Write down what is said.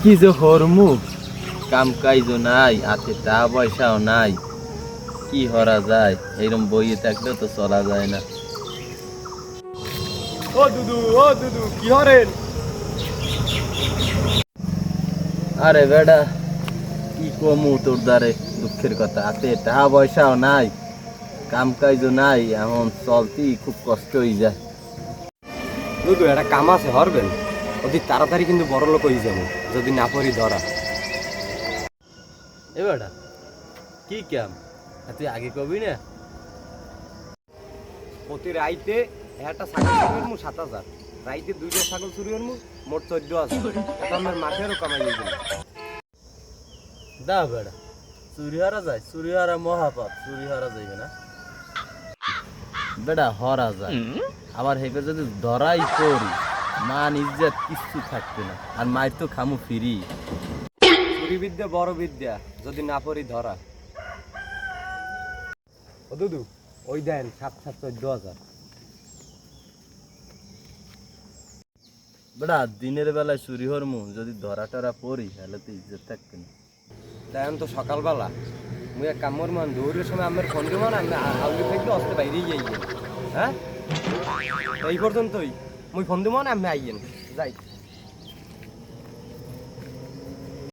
কি যে হরমু, কাম কাইজও নাই, হাতে টাকা পয়সাও নাই, কি হরা যায়? এইরকম বইয়ে থাকলে তো চলা যায় না। ও দুদু, ও দুদু, কি হরেন? আরে বেডা, কি কমু তোর দ্বারে দুঃখের কথা, হাতে টাকা পয়সাও নাই, কাম কাইজও নাই, এখন চলতি খুব কষ্ট হয়ে যায়। দুদু, একটা কাম আছে, হরবেন? অতি তাড়াতাড়ি কিন্তু বড় লোক হয়ে যাবো যদি না পড়ি ধরা। এ বেটা, কি কাম? তুই আগে কবি না? প্রতি রাইতে একটা ছাগল চুরি হরমু 7,000, রাইতে 2টা ছাগল চুরি হরমু মোট 14,000। এটা আমার মাঠেরও কামাই হয়ে গেল। দা বেড়া, চুরি হারা যায়, চুরি হারা মহাপাপ, চুরি হারা যাইবে না বেড়া, হরা যায়। আবার হেবে যদি ধরাই পড়ি, মান ইজ্জত কিচ্ছু থাকবে না, আর মায়ের তো খামু ফিরি। চুরি বিদ্যা বড় বিদ্যা, যদি না পড়ি ধরা। ও দুদু, ওই দেন 7,14,000। বেড়া, দিনের বেলায় চুরি হরমু, যদি ধরা টরা পড়ি তাহলে তো ইজ্জত থাকবে না। তাই তো সকালবেলা মুই এক কামর মান দৌড়ের সময় আমার ফোন দিব না, আমি আউলি থেকে অস্তে বাইরেই যাই। হ্যাঁ, এই পর্যন্তই মুই ফোন দিব না, আমি আইয়েন যাই।